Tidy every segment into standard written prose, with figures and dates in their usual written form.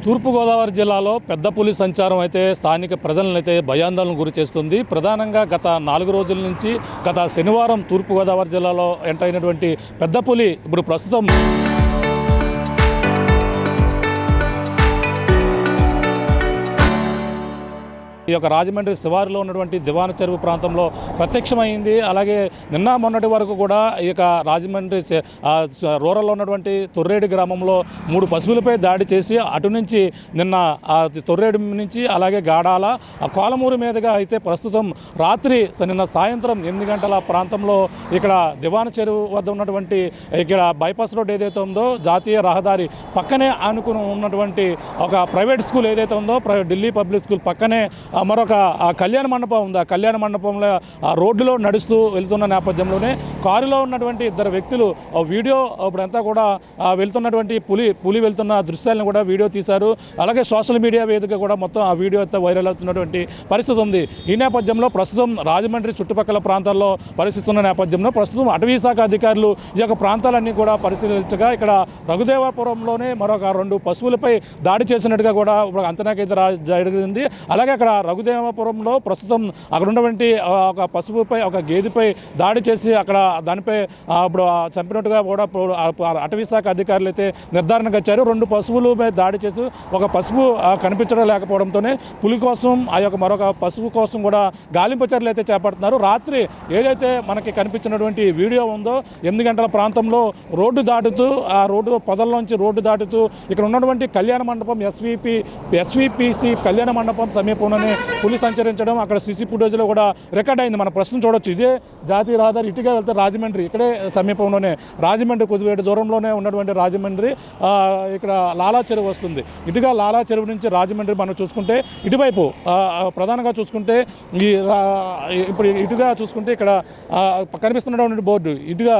తూర్పుగోదావరి జిల్లాలో పెద్ద పులి సంచారం అయితే స్థానిక ప్రజలను అయితే భయాందోళనకు గురి చేస్తుంది. ప్రధానంగా గత 4 రోజుల నుంచి గత శనివారం తూర్పుగోదావరి జిల్లాలో ఎంటర్ అయినటువంటి పెద్ద పులి ఇప్పుడు ప్రస్తుతం ఈ యొక్క రాజమండ్రి శివారులో ఉన్నటువంటి దివాన చెరువు ప్రాంతంలో ప్రత్యక్షమైంది. అలాగే నిన్న మొన్నటి వరకు కూడా ఈ యొక్క రాజమండ్రి రూరల్లో ఉన్నటువంటి తొర్రేడు గ్రామంలో 3 పశువులపై దాడి చేసి అటు నుంచి నిన్న తొర్రేడు నుంచి అలాగే గాడాల కోలమూరు మీదుగా అయితే ప్రస్తుతం రాత్రి నిన్న సాయంత్రం 8 గంటల ప్రాంతంలో ఇక్కడ దివాన చెరువు వద్ద ఉన్నటువంటి ఇక్కడ బైపాస్ రోడ్ ఏదైతే ఉందో జాతీయ రహదారి పక్కనే ఆనుకుని ఉన్నటువంటి ఒక ప్రైవేట్ స్కూల్ ఏదైతే ఉందో ఢిల్లీ పబ్లిక్ స్కూల్ పక్కనే మరొక కళ్యాణ మండపం ఉంది. ఆ కళ్యాణ మండపంలో రోడ్డులో నడుస్తూ వెళ్తున్న నేపథ్యంలోనే కారులో ఉన్నటువంటి 2 వ్యక్తులు వీడియో ఇప్పుడంతా కూడా వెళ్తున్నటువంటి పులి వెళ్తున్న దృశ్యాలను కూడా వీడియో తీశారు. అలాగే సోషల్ మీడియా వేదిక కూడా మొత్తం ఆ వీడియో అయితే వైరల్ అవుతున్నటువంటి పరిస్థితి ఉంది. ఈ నేపథ్యంలో ప్రస్తుతం రాజమండ్రి చుట్టుపక్కల ప్రాంతాల్లో పరిస్థితున్న నేపథ్యంలో ప్రస్తుతం అటవీ శాఖ అధికారులు ఈ యొక్క ప్రాంతాలన్నీ కూడా పరిశీలించగా ఇక్కడ రఘుదేవపురంలోనే మరొక 2 పశువులపై దాడి చేసినట్టుగా కూడా అంచనాకైతే జరిగింది. అలాగే అక్కడ రఘుదేవపురంలో ప్రస్తుతం అక్కడ ఉన్నటువంటి ఒక పశువుపై ఒక గేదెపై దాడి చేసి అక్కడ దానిపై ఇప్పుడు చంపినట్టుగా కూడా అటవీ శాఖ అధికారులు అయితే నిర్ధారణకు వచ్చారు. 2 పశువులపై దాడి చేసి ఒక పశువు కనిపించడం లేకపోవడంతోనే పులి కోసం ఆ యొక్క మరొక పశువు కోసం కూడా గాలింపు చర్యలు అయితే చేపడుతున్నారు. రాత్రి ఏదైతే మనకి కనిపించినటువంటి వీడియో ఉందో 8 గంటల ప్రాంతంలో రోడ్డు దాటుతూ ఆ రోడ్డు పొదల్లోంచి రోడ్డు దాటుతూ ఇక్కడ ఉన్నటువంటి కళ్యాణ మండపం ఎస్విపిసి కళ్యాణ మండపం సమీపంలోనే పులి సంచరించడం అక్కడ సీసీ ఫుటేజ్లో కూడా రికార్డ్ అయింది. మన ప్రస్తుతం చూడొచ్చు. ఇదే జాతీయ రహదారి ఇటుగా వెళ్తే రాజమండ్రి ఇక్కడే సమీపంలోనే రాజమండ్రి కొద్దివేడు దూరంలోనే ఉన్నటువంటి రాజమండ్రి ఇక్కడ లాలా చెరువు వస్తుంది. ఇటుగా లాలా చెరువు నుంచి రాజమండ్రి మనం చూసుకుంటే ఇటువైపు ప్రధానంగా చూసుకుంటే ఇప్పుడు ఇటుగా చూసుకుంటే ఇక్కడ కనిపిస్తున్నటువంటి బోర్డు ఇటుగా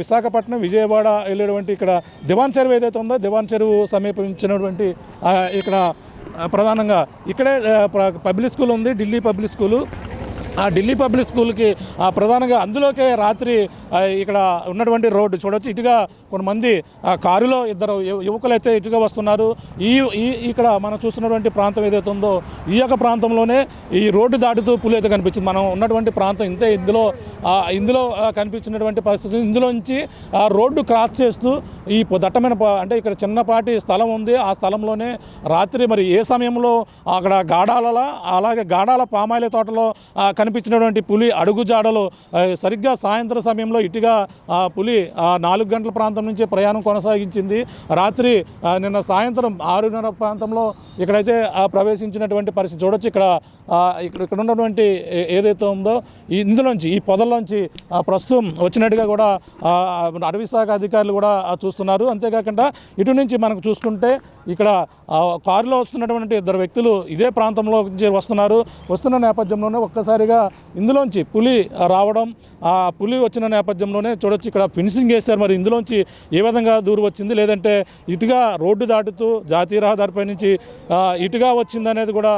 విశాఖపట్నం విజయవాడ వెళ్ళేటువంటి ఇక్కడ దివాన్ చెరువు ఏదైతే ఉందో దివాన్ చెరువు సమీపించినటువంటి ఇక్కడ ప్రధానంగా ఇక్కడే పబ్లిక్ స్కూల్ ఉంది, ఢిల్లీ పబ్లిక్ స్కూలు. ఆ ఢిల్లీ పబ్లిక్ స్కూల్కి ప్రధానంగా అందులోకే రాత్రి ఇక్కడ ఉన్నటువంటి రోడ్డు చూడవచ్చు. ఇటుగా కొంతమంది కారులో 2 యువకులు అయితే ఇటుగా వస్తున్నారు. ఇక్కడ మనం చూస్తున్నటువంటి ప్రాంతం ఏదైతే ఉందో ఈ యొక్క ప్రాంతంలోనే ఈ రోడ్డు దాటుతూ పులి అయితే కనిపించింది. మనం ఉన్నటువంటి ప్రాంతం ఇంతే. ఇందులో కనిపించినటువంటి పరిస్థితి ఇందులోంచి రోడ్డు క్రాస్ చేస్తూ ఈ దట్టమైన అంటే ఇక్కడ చిన్నపాటి స్థలం ఉంది. ఆ స్థలంలోనే రాత్రి మరి ఏ సమయంలో అక్కడ అలాగే గాడాల పామాయిల తోటలో కనిపించినటువంటి పులి అడుగుజాడలు సరిగ్గా సాయంత్రం సమయంలో ఇటుగా పులి 4 గంటల ప్రాంతం నుంచి ప్రయాణం కొనసాగించింది. రాత్రి నిన్న సాయంత్రం 6:30 ప్రాంతంలో ఇక్కడైతే ప్రవేశించినటువంటి పరిస్థితి చూడొచ్చు. ఇక్కడ ఉన్నటువంటి ఏదైతే ఉందో ఇందులోంచి ఈ పొదల్లోంచి ప్రస్తుతం వచ్చినట్టుగా కూడా అటవీ శాఖ అధికారులు కూడా చూస్తున్నారు. అంతేకాకుండా ఇటు నుంచి మనకు చూసుకుంటే ఇక్కడ కారులో వస్తున్నటువంటి 2 వ్యక్తులు ఇదే ప్రాంతంలో వస్తున్న నేపథ్యంలోనే ఒక్కసారిగా ఇందులోంచి పులి రావడం, ఆ పులి వచ్చిన నేపథ్యంలోనే చూడొచ్చు ఇక్కడ ఫెన్సింగ్ వేశారు. మరి ఇందులోంచి ఏ విధంగా దూరం వచ్చింది, లేదంటే ఇటుగా రోడ్డు దాటుతూ జాతీయ రహదారిపై నుంచి ఇటుగా వచ్చిందనేది కూడా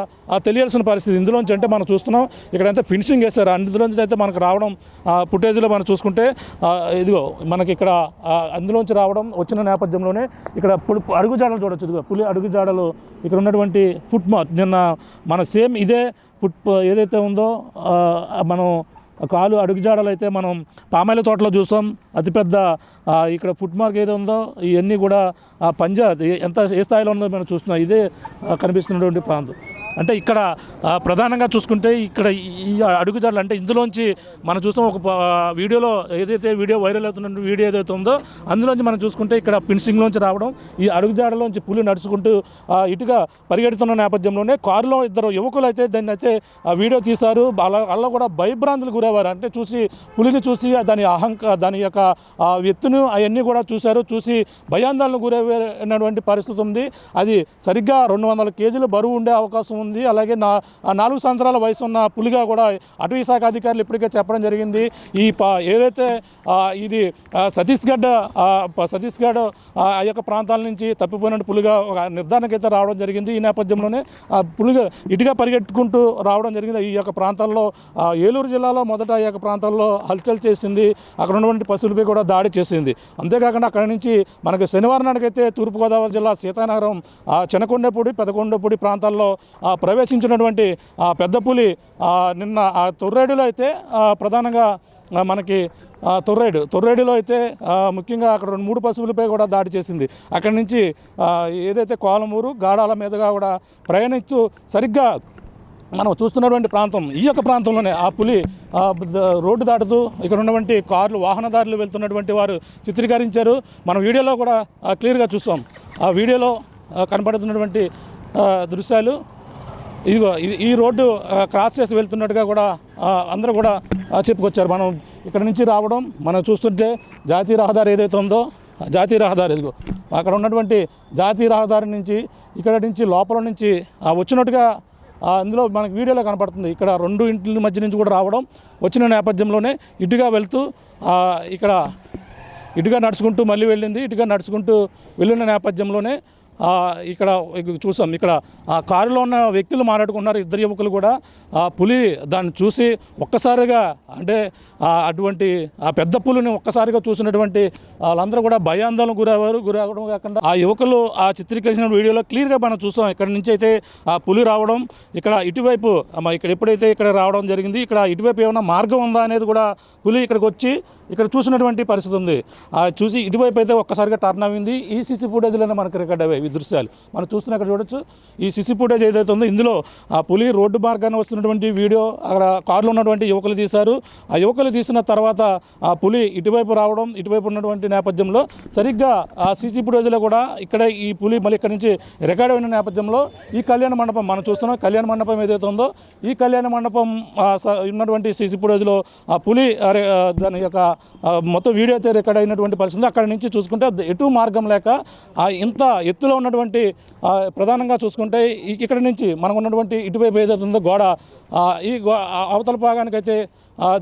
తెలియాల్సిన పరిస్థితి. ఇందులోంచి అంటే మనం చూస్తున్నాం ఇక్కడంతా ఫెన్సింగ్ వేశారు. అందులోంచి అయితే మనకు రావడం ఫుటేజ్లో మనం చూసుకుంటే ఇదిగో మనకి ఇక్కడ అందులోంచి రావడం వచ్చిన నేపథ్యంలోనే ఇక్కడ అడుగుజాడలు చూడొచ్చు. ఇదిగో పులి అడుగుజాడలు ఇక్కడ ఉన్నటువంటి ఫుట్ మార్క్ నిన్న మన సేమ్ ఇదే ఏదైతే ఉందో మనం కాలు అడుగుజాడలు అయితే మనం పామాయిల తోటలో చూస్తాం. అతిపెద్ద ఇక్కడ ఫుట్ మార్క్ ఏదో ఉందో ఇవన్నీ కూడా పంజా ఏ స్థాయిలో ఉందో మనం చూస్తున్నాం. ఇదే కనిపిస్తున్నటువంటి ప్రాంతం. అంటే ఇక్కడ ప్రధానంగా చూసుకుంటే ఇక్కడ ఈ అడుగుజాడలు అంటే ఇందులోంచి మనం చూస్తాం. ఒక వీడియోలో ఏదైతే వీడియో వైరల్ అవుతున్న వీడియో ఏదైతే ఉందో అందులోంచి మనం చూసుకుంటే ఇక్కడ ఫెన్సింగ్లోంచి రావడం, ఈ అడుగుజాడలోంచి పులి నడుచుకుంటూ ఇటుగా పరిగెడుతున్న నేపథ్యంలోనే కారులో 2 యువకులు అయితే దాన్ని అయితే వీడియో తీశారు. అలా కూడా భయభ్రాంతులు గురయ్యారు. అంటే పులిని చూసి దాని యొక్క ఎత్తును అవన్నీ కూడా చూసి భయాందోళనకు గురయ్యేటువంటి పరిస్థితి ఉంది. అది సరిగ్గా 200 కేజీలు బరువు ఉండే అవకాశం ఉంది. ఉంది. అలాగే 4 సంవత్సరాల వయసు ఉన్న పులిగా కూడా అటవీ శాఖ అధికారులు ఇప్పటికే చెప్పడం జరిగింది. ఏదైతే ఇది ఛత్తీస్గఢ్ ఆ యొక్క ప్రాంతాల నుంచి తప్పిపోయిన పులిగా ఒక నిర్ధారణకైతే రావడం జరిగింది. ఈ నేపథ్యంలోనే పులిగా ఇటుగా పరిగెట్టుకుంటూ రావడం జరిగింది. ఈ యొక్క ప్రాంతాల్లో ఏలూరు జిల్లాలో మొదట ఈ యొక్క ప్రాంతాల్లో హల్చల్ చేసింది. అక్కడ ఉన్నటువంటి పశువులపై కూడా దాడి చేసింది. అంతేకాకుండా అక్కడి నుంచి మనకి శనివారం నాటికైతే తూర్పుగోదావరి జిల్లా సీతానగరం చినకొండపూడి పెదకొండపూడి ప్రాంతాల్లో ప్రవేశించినటువంటి పెద్ద పులి నిన్న తొర్రేడులో అయితే ప్రధానంగా మనకి తొర్రేడులో అయితే ముఖ్యంగా అక్కడ 3 పశువులపై కూడా దాడి చేసింది. అక్కడి నుంచి ఏదైతే కోలమూరు గాడాల మీదుగా కూడా ప్రయాణిస్తూ సరిగ్గా మనం చూస్తున్నటువంటి ప్రాంతం ఈ యొక్క ప్రాంతంలోనే ఆ పులి రోడ్డు దాటుతూ ఇక్కడ ఉన్నటువంటి కార్లు వాహనదారులు వెళ్తున్నటువంటి వారు చిత్రీకరించారు. మనం వీడియోలో కూడా క్లియర్గా చూస్తాం. ఆ వీడియోలో కనపడుతున్నటువంటి దృశ్యాలు ఇదిగో ఈ రోడ్డు క్రాస్ చేసి వెళ్తున్నట్టుగా కూడా అందరూ కూడా చెప్పుకొచ్చారు. మనం ఇక్కడ నుంచి రావడం మనం చూస్తుంటే జాతీయ రహదారి ఏదైతే ఉందో జాతీయ రహదారి ఇదిగో అక్కడ ఉన్నటువంటి జాతీయ రహదారి నుంచి ఇక్కడ నుంచి లోపల నుంచి వచ్చినట్టుగా అందులో మనకు వీడియోలో కనపడుతుంది. ఇక్కడ 2 ఇంట్ల మధ్య నుంచి కూడా రావడం వచ్చిన నేపథ్యంలోనే ఇటుగా వెళ్తూ ఇక్కడ ఇటుగా నడుచుకుంటూ మళ్ళీ వెళ్ళింది. ఇటుగా నడుచుకుంటూ వెళ్ళిన నేపథ్యంలోనే ఇక్కడ చూసాం. ఇక్కడ కారులో ఉన్న వ్యక్తులు మాట్లాడుకున్నారు. 2 యువకులు కూడా పులి దాన్ని చూసి ఒక్కసారిగా అంటే అటువంటి పెద్ద పులిని ఒక్కసారిగా చూసినటువంటి వాళ్ళందరూ కూడా భయాందోళన గురవడం కాకుండా ఆ యువకులు చిత్రీకరించిన వీడియోలో క్లియర్గా మనం చూసాం. ఇక్కడ నుంచి అయితే పులి రావడం ఇక్కడ ఇటువైపు ఇక్కడ ఎప్పుడైతే ఇక్కడ రావడం జరిగింది ఇక్కడ ఇటువైపు ఏమైనా మార్గం ఉందా అనేది కూడా పులి ఇక్కడికి వచ్చి ఇక్కడ చూసినటువంటి పరిస్థితి ఉంది. చూసి ఇటువైపు అయితే ఒక్కసారిగా టర్న్ అయింది. ఈ సీసీ ఫుటేజ్లోనే మనకు రికార్డ్ అయ్యాయి ఈ దృశ్యాలు మనం చూస్తున్న ఇక్కడ చూడొచ్చు. ఈ సీసీ ఫుటేజ్ ఏదైతే ఉందో ఇందులో పులి రోడ్డు మార్గాన్ని వస్తున్నటువంటి వీడియో అక్కడ కారులో ఉన్నటువంటి యువకులు తీశారు. ఆ యువకులు తీసిన తర్వాత పులి ఇటువైపు రావడం ఇటువైపు ఉన్నటువంటి నేపథ్యంలో సరిగ్గా ఆ సీసీ ఫుటేజ్లో కూడా ఇక్కడ ఈ పులి మళ్ళీ ఇక్కడ నుంచి రికార్డ్ అయిన నేపథ్యంలో ఈ కళ్యాణ మండపం మనం చూస్తున్నాం. కళ్యాణ మండపం ఏదైతే ఉందో ఈ కళ్యాణ మండపం ఉన్నటువంటి సీసీ ఫుటేజ్లో ఆ పులి దాని యొక్క మొత్తం వీడియో అయితే రికార్డ్ అయినటువంటి పరిస్థితి. అక్కడ నుంచి చూసుకుంటే ఎటు మార్గం లేక ఇంత ఎత్తులో ఉన్నటువంటి ప్రధానంగా చూసుకుంటే ఇక్కడ నుంచి మనకు ఉన్నటువంటి ఇటువైపు ఏదైతే ఉందో గోడ ఈ అవతల భాగానికైతే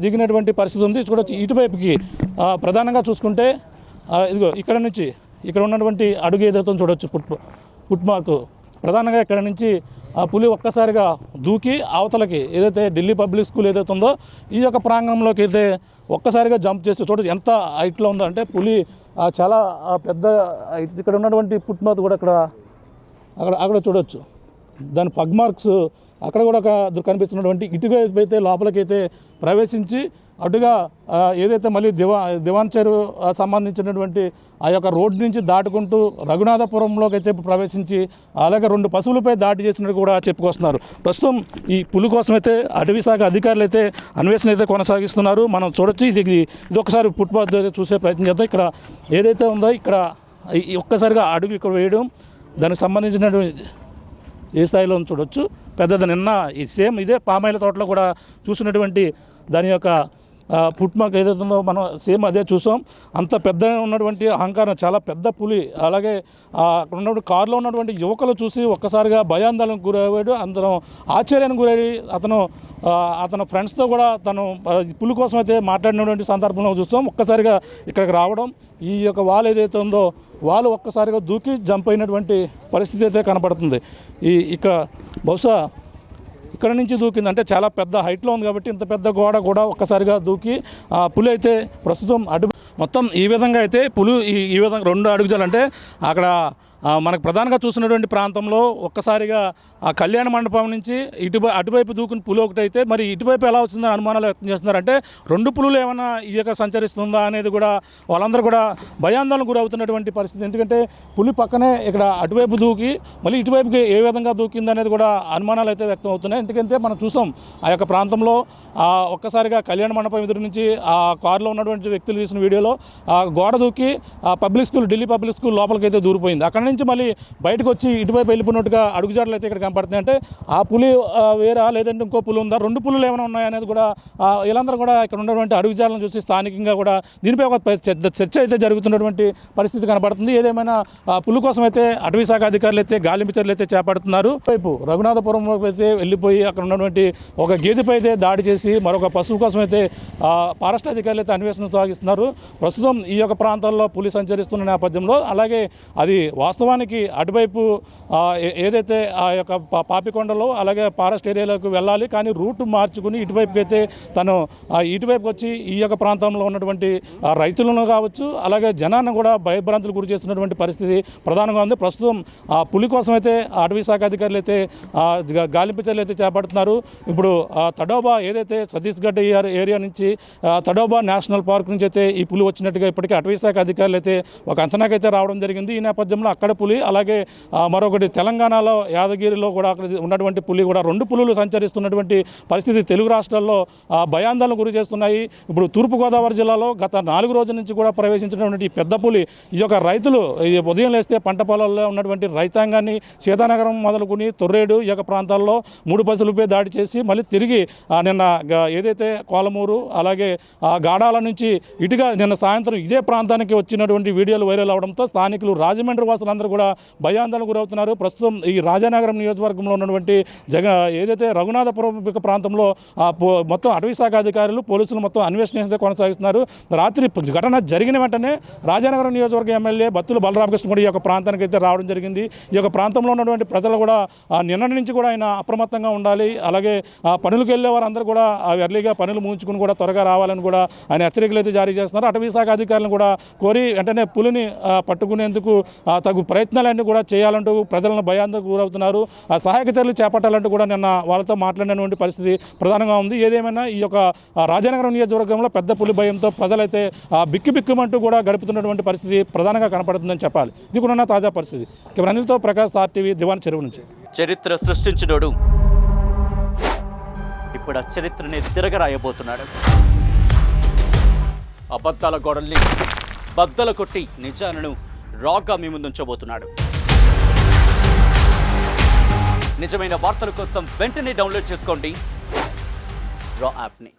దిగినటువంటి పరిస్థితి ఉంది. చూడొచ్చు ఇటువైపుకి ప్రధానంగా చూసుకుంటే ఇదిగో ఇక్కడ నుంచి ఇక్కడ ఉన్నటువంటి అడుగు ఏదైతే చూడొచ్చు ఫుట్ మార్క్ ప్రధానంగా ఇక్కడ నుంచి పులి ఒక్కసారిగా దూకి అవతలకి ఏదైతే ఢిల్లీ పబ్లిక్ స్కూల్ ఏదైతే ఉందో ఈ యొక్క ప్రాంగణంలోకి అయితే ఒక్కసారిగా జంప్ చేసి చూడొచ్చు ఎంత హైట్లో ఉందో అంటే పులి చాలా పెద్ద ఇక్కడ ఉన్నటువంటి ఫుట్ మార్క్ కూడా అక్కడ చూడొచ్చు. దాని పగ్ మార్క్స్ అక్కడ కూడా కనిపిస్తున్నటువంటి ఇటుగా అయితే లోపలికైతే ప్రవేశించి అటుగా ఏదైతే మళ్ళీ దివాన్ చెరువు సంబంధించినటువంటి ఆ యొక్క రోడ్డు నుంచి దాటుకుంటూ రఘునాథపురంలోకి అయితే ప్రవేశించి అలాగే 2 పశువులపై దాడి చేసినట్టు కూడా చెప్పుకొస్తున్నారు. ప్రస్తుతం ఈ పులి కోసం అయితే అటవీ శాఖ అధికారులు అయితే అన్వేషణ అయితే కొనసాగిస్తున్నారు. మనం చూడొచ్చు. ఇది ఒకసారి ఫుట్పాత్ చూసే ప్రయత్నం చేద్దాం. ఇక్కడ ఏదైతే ఉందో ఇక్కడ ఒక్కసారిగా అడుగు ఇక్కడ వేయడం దానికి సంబంధించినటువంటి ఏ స్థాయిలో చూడొచ్చు. పెద్దది నిన్న ఈ సేమ్ ఇదే పామాయిల తోటలో కూడా చూసినటువంటి దాని యొక్క ఫుట్ మార్క్ ఏదైతే ఉందో మనం సేమ్ అదే చూసాం. అంత పెద్ద ఉన్నటువంటి అహంకారం చాలా పెద్ద పులి. అలాగే అక్కడ ఉన్నటువంటి కారులో ఉన్నటువంటి యువకులు చూసి ఒక్కసారిగా భయాందోళనకు గురయ్యాడు. అందరం ఆశ్చర్యానికి గురయ్యి అతను ఫ్రెండ్స్తో కూడా తను పులి కోసం అయితే మాట్లాడినటువంటి సందర్భంలో చూస్తాం. ఒక్కసారిగా ఇక్కడికి రావడం ఈ యొక్క వాల్ ఏదైతే ఉందో వాళ్ళు ఒక్కసారిగా దూకి జంప్ అయినటువంటి పరిస్థితి అయితే కనపడుతుంది. ఇక్కడ బహుశా ఇక్కడ నుంచి దూకింది అంటే చాలా పెద్ద హైట్లో ఉంది కాబట్టి ఇంత పెద్ద గోడ కూడా ఒక్కసారిగా దూకి పులి అయితే ప్రస్తుతం మొత్తం ఈ విధంగా అయితే పులి ఈ విధంగా 2 అడుగుజాలంటే అక్కడ మనకు ప్రధానంగా చూసినటువంటి ప్రాంతంలో ఒక్కసారిగా ఆ కళ్యాణ మండపం నుంచి అటువైపు దూకుని పులి ఒకటైతే మరి ఇటువైపు ఎలా వస్తుందని అనుమానాలు వ్యక్తం చేస్తున్నారంటే 2 పులులు ఏమైనా ఈ యొక్క సంచరిస్తుందా అనేది కూడా వాళ్ళందరూ కూడా భయాందోళనకు గురవుతున్నటువంటి పరిస్థితి. ఎందుకంటే పులి పక్కనే ఇక్కడ అటువైపు దూకి మళ్ళీ ఇటువైపుకి ఏ విధంగా దూకింది అనేది కూడా అనుమానాలు అయితే వ్యక్తం అవుతున్నాయి. ఎందుకంటే మనం చూసాం ఆ యొక్క ప్రాంతంలో ఒక్కసారిగా కళ్యాణ మండపం ఎదురు నుంచి ఆ కారులో ఉన్నటువంటి వ్యక్తులు తీసిన వీడియోలో గోడ దూకి ఢిల్లీ పబ్లిక్ స్కూల్ లోపలికి అయితే దూరిపోయింది. అక్కడ నుంచి మళ్ళీ బయటకు వచ్చి ఇటువైపు వెళ్ళిపోయినట్టుగా అడుగుజాడలు అయితే ఇక్కడ కనపడుతున్నాయి. అంటే ఆ పులి వేరా లేదంటే ఇంకో పులి ఉందా, 2 పులులు ఏమైనా ఉన్నాయనేది కూడా వీళ్ళందరూ కూడా ఇక్కడ ఉన్నటువంటి అడుగుజాడలను చూసి స్థానికంగా కూడా దీనిపై ఒక చర్చ అయితే జరుగుతున్నటువంటి పరిస్థితి కనబడుతుంది. ఏదేమైనా పులి కోసం అయితే అటవీ శాఖ అధికారులు అయితే గాలింపు చర్యలు అయితే చేపడుతున్నారు. వైపు రఘునాథపురంలోకి అయితే వెళ్ళిపోయి అక్కడ ఉన్నటువంటి ఒక గేదెపై అయితే దాడి చేసి మరొక పశువు కోసం అయితే ఫారెస్ట్ అధికారులు అయితే అన్వేషణ సాగిస్తున్నారు. ప్రస్తుతం ఈ యొక్క ప్రాంతాల్లో పులి సంచరిస్తున్న నేపథ్యంలో అలాగే అది వాస్తవానికి అటువైపు ఏదైతే ఆ యొక్క పాపికొండలో అలాగే ఫారెస్ట్ ఏరియాలోకి వెళ్ళాలి, కానీ రూట్ మార్చుకుని ఇటువైపుకి అయితే తను ఇటువైపు వచ్చి ఈ యొక్క ప్రాంతంలో ఉన్నటువంటి రైతులను కావచ్చు అలాగే జనాన్ని కూడా భయభ్రాంతులు గురి చేస్తున్నటువంటి పరిస్థితి ప్రధానంగా ఉంది. ప్రస్తుతం పులి కోసం అయితే అటవీ శాఖ అధికారులు అయితే గాలింపు చర్యలు అయితే చేపడుతున్నారు. ఇప్పుడు తడోబా ఏదైతే ఛత్తీస్గఢ్ ఏరియా నుంచి తడోబా నేషనల్ పార్క్ నుంచి అయితే ఈ పులి వచ్చినట్టుగా ఇప్పటికీ అటవీ శాఖ అధికారులు అయితే ఒక అంచనాకైతే రావడం జరిగింది. ఈ నేపథ్యంలో అక్కడ పులి అలాగే మరొకటి తెలంగాణలో యాదగిరిలో కూడా అక్కడ ఉన్నటువంటి పులి కూడా 2 పులులు సంచరిస్తున్నటువంటి పరిస్థితి తెలుగు రాష్ట్రాల్లో భయాందోళనకు గురి చేస్తున్నాయి. ఇప్పుడు తూర్పుగోదావరి జిల్లాలో గత 4 రోజుల నుంచి కూడా ప్రవేశించినటువంటి పెద్ద పులి ఈ యొక్క రైతులు ఉదయం లేస్తే పంట పొలాల్లో ఉన్నటువంటి రైతాంగాన్ని సీతానగరం మొదలుకొని తొర్రేడు ఈ యొక్క ప్రాంతాల్లో 3 పశువులపై దాడి చేసి మళ్ళీ తిరిగి నిన్న ఏదైతే కోలమూరు అలాగే గాడాల నుంచి ఇటుగా నిన్న సాయంత్రం ఇదే ప్రాంతానికి వచ్చినటువంటి వీడియోలు వైరల్ అవడంతో స్థానికులు రాజమండ్రి వాసులందరూ కూడా భయాందోళనకు గురవుతున్నారు. ప్రస్తుతం ఈ రాజానగరం నియోజకవర్గంలో ఉన్నటువంటి ఏదైతే రఘునాథపురం ప్రాంతంలో మొత్తం అటవీ శాఖ అధికారులు పోలీసులు మొత్తం అన్వేషణ కొనసాగిస్తున్నారు. రాత్రి ఘటన జరిగిన వెంటనే రాజానగరం నియోజకవర్గ ఎమ్మెల్యే బత్తుల బలరామకృష్ణ కూడా ఈ యొక్క ప్రాంతానికి అయితే రావడం జరిగింది. ఈ యొక్క ప్రాంతంలో ఉన్నటువంటి ప్రజలు కూడా నిన్న నుంచి కూడా ఆయన అప్రమత్తంగా ఉండాలి, అలాగే పనులకు వెళ్ళే వారందరూ కూడా ఎర్లీగా పనులు ముగించుకుని కూడా త్వరగా రావాలని కూడా ఆయన హెచ్చరికలు అయితే జారీ చేస్తున్నారు. అటవీ శాఖ అధికారులను కూడా కోరి వెంటనే పులిని పట్టుకునేందుకు తగు ప్రయత్నాలన్నీ కూడా చేయాలంటూ ప్రజలను భయాందోళనకు గురవుతున్నారు. సహాయక చర్యలు చేపట్టాలంటూ కూడా నిన్న వాళ్ళతో మాట్లాడినటువంటి పరిస్థితి ప్రధానంగా ఉంది. ఏదేమైనా ఈ యొక్క రాజానగరం నియోజకవర్గంలో పెద్ద పులి భయంతో ప్రజలైతే బిక్కుమంటూ కూడా గడుపుతున్నటువంటి పరిస్థితి ప్రధానంగా కనపడుతుందని చెప్పాలి. ఇది కూడా తాజా పరిస్థితి. అనిల్తో ప్రకాష్, ఆర్టీవీ, దివాన్ చెరువు నుంచి. చరిత్ర సృష్టించినోడు ఇప్పుడు ఆ చరిత్రని తిరగరాయబోతున్నాడు. అబద్ధాల గోడల్ని బద్దలు కొట్టి నిజాలను రాగా మీ ముందుంచబోతున్నాడు. నిజమైన వార్తల కోసం వెంటనే డౌన్లోడ్ చేసుకోండి రా యాప్ని.